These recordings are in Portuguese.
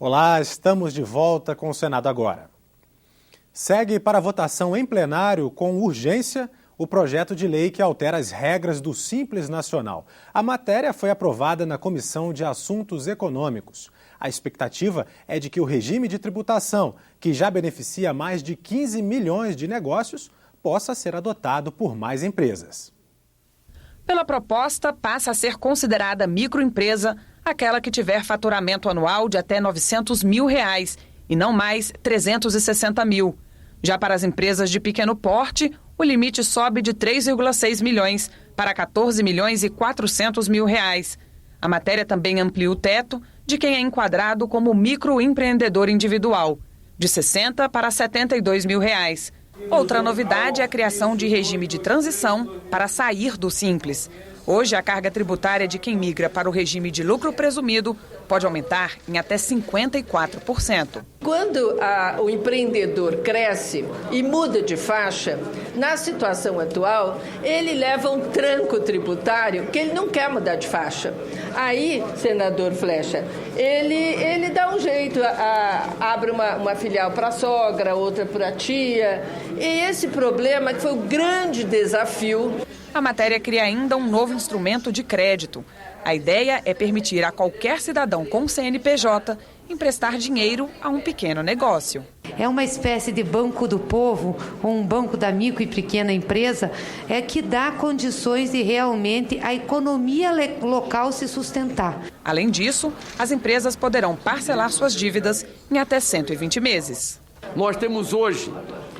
Olá, estamos de volta com o Senado agora. Segue para votação em plenário com urgência o projeto de lei que altera as regras do Simples Nacional. A matéria foi aprovada na Comissão de Assuntos Econômicos. A expectativa é de que o regime de tributação, que já beneficia mais de 15 milhões de negócios, possa ser adotado por mais empresas. Pela proposta, passa a ser considerada microempresa aquela que tiver faturamento anual de até R$ 900 mil e não mais 360 mil. Já para as empresas de pequeno porte, o limite sobe de 3,6 milhões para 14 milhões e 400 mil reais. A matéria também amplia o teto de quem é enquadrado como microempreendedor individual, de 60 para 72 mil reais. Outra novidade é a criação de regime de transição para sair do Simples. Hoje, a carga tributária de quem migra para o regime de lucro presumido pode aumentar em até 54%. Quando o empreendedor cresce e muda de faixa, na situação atual, ele leva um tranco tributário que ele não quer mudar de faixa. Aí, senador Flecha, ele dá um jeito, abre uma filial para a sogra, outra para a tia. E esse problema que foi o grande desafio. A matéria cria ainda um novo instrumento de crédito. A ideia é permitir a qualquer cidadão com CNPJ emprestar dinheiro a um pequeno negócio. É uma espécie de banco do povo, ou um banco da micro e pequena empresa, que dá condições de realmente a economia local se sustentar. Além disso, as empresas poderão parcelar suas dívidas em até 120 meses. Nós temos hoje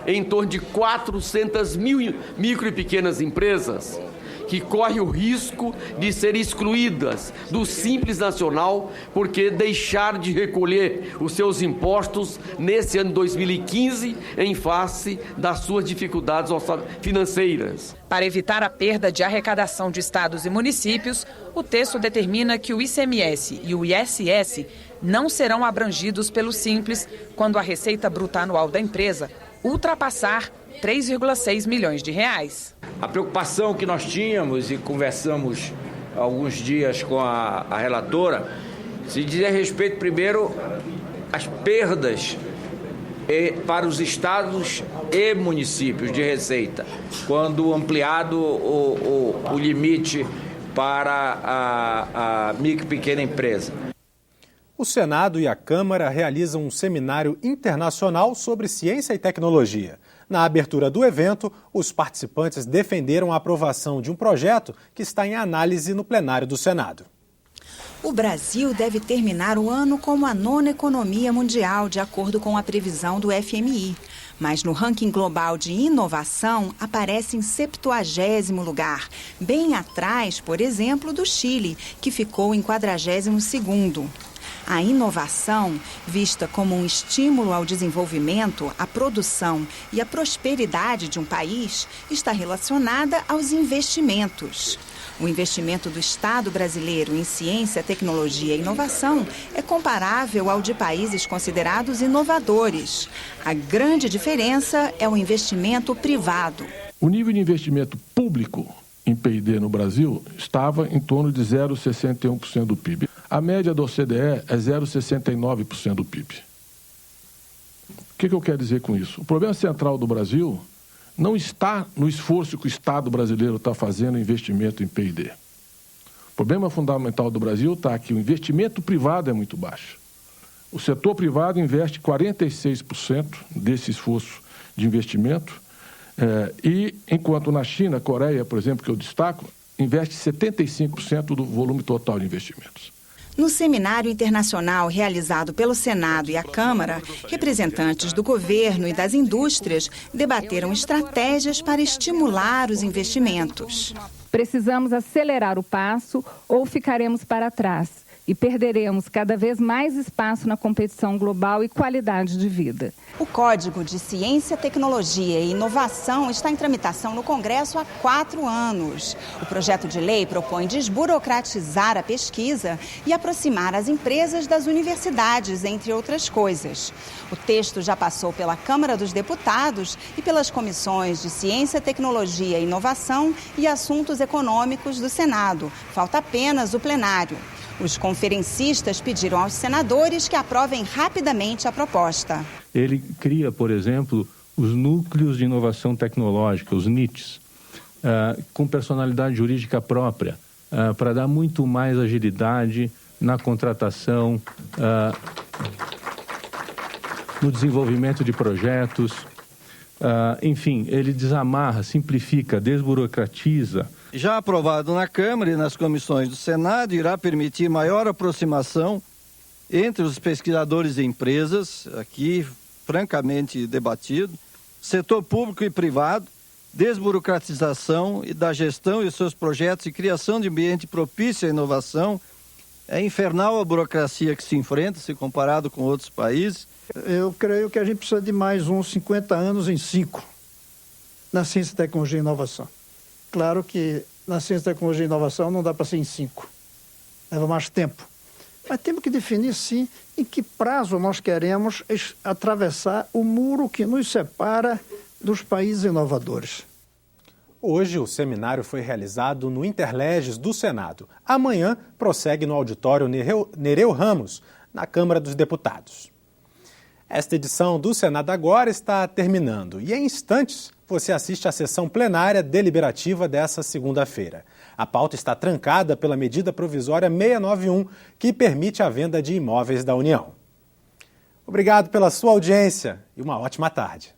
em torno de 400 mil micro e pequenas empresas que correm o risco de serem excluídas do Simples Nacional porque deixaram de recolher os seus impostos nesse ano de 2015 em face das suas dificuldades financeiras. Para evitar a perda de arrecadação de estados e municípios, o texto determina que o ICMS e o ISS não serão abrangidos pelo Simples quando a receita bruta anual da empresa ultrapassar 3,6 milhões de reais. A preocupação que nós tínhamos e conversamos há alguns dias com a relatora se dizia respeito primeiro às perdas para os estados e municípios de receita, quando ampliado o limite para a micro e pequena empresa. O Senado e a Câmara realizam um seminário internacional sobre ciência e tecnologia. Na abertura do evento, os participantes defenderam a aprovação de um projeto que está em análise no plenário do Senado. O Brasil deve terminar o ano como a 9ª economia mundial, de acordo com a previsão do FMI. Mas no ranking global de inovação, aparece em 70º lugar, bem atrás, por exemplo, do Chile, que ficou em 42º. A inovação, vista como um estímulo ao desenvolvimento, à produção e à prosperidade de um país, está relacionada aos investimentos. O investimento do Estado brasileiro em ciência, tecnologia e inovação é comparável ao de países considerados inovadores. A grande diferença é o investimento privado. O nível de investimento público em P&D no Brasil estava em torno de 0,61% do PIB. A média da OCDE é 0,69% do PIB. O que eu quero dizer com isso? O problema central do Brasil não está no esforço que o Estado brasileiro está fazendo em investimento em P&D. O problema fundamental do Brasil está que o investimento privado é muito baixo. O setor privado investe 46% desse esforço de investimento, e enquanto na China, Coreia, por exemplo, que eu destaco, investe 75% do volume total de investimentos. No seminário internacional realizado pelo Senado e a Câmara, representantes do governo e das indústrias debateram estratégias para estimular os investimentos. Precisamos acelerar o passo ou ficaremos para trás e perderemos cada vez mais espaço na competição global e qualidade de vida. O Código de Ciência, Tecnologia e Inovação está em tramitação no Congresso há 4 anos. O projeto de lei propõe desburocratizar a pesquisa e aproximar as empresas das universidades, entre outras coisas. O texto já passou pela Câmara dos Deputados e pelas comissões de Ciência, Tecnologia e Inovação e Assuntos Econômicos do Senado. Falta apenas o plenário. Os conferencistas pediram aos senadores que aprovem rapidamente a proposta. Ele cria, por exemplo, os núcleos de inovação tecnológica, os NITs, com personalidade jurídica própria, para dar muito mais agilidade na contratação, no desenvolvimento de projetos. Enfim, ele desamarra, simplifica, desburocratiza. Já aprovado na Câmara e nas comissões do Senado, irá permitir maior aproximação entre os pesquisadores e empresas, aqui francamente debatido, setor público e privado, desburocratização e da gestão e seus projetos e criação de ambiente propício à inovação. É infernal a burocracia que se enfrenta, se comparado com outros países. Eu creio que a gente precisa de mais uns 50 anos em 5 na ciência, tecnologia e inovação. Claro que na ciência, tecnologia e inovação não dá para ser em 5. Leva mais tempo. Mas temos que definir, sim, em que prazo nós queremos atravessar o muro que nos separa dos países inovadores. Hoje, o seminário foi realizado no Interleges do Senado. Amanhã, prossegue no auditório Nereu Ramos, na Câmara dos Deputados. Esta edição do Senado Agora está terminando e, em instantes, você assiste à sessão plenária deliberativa dessa segunda-feira. A pauta está trancada pela medida provisória 691, que permite a venda de imóveis da União. Obrigado pela sua audiência e uma ótima tarde.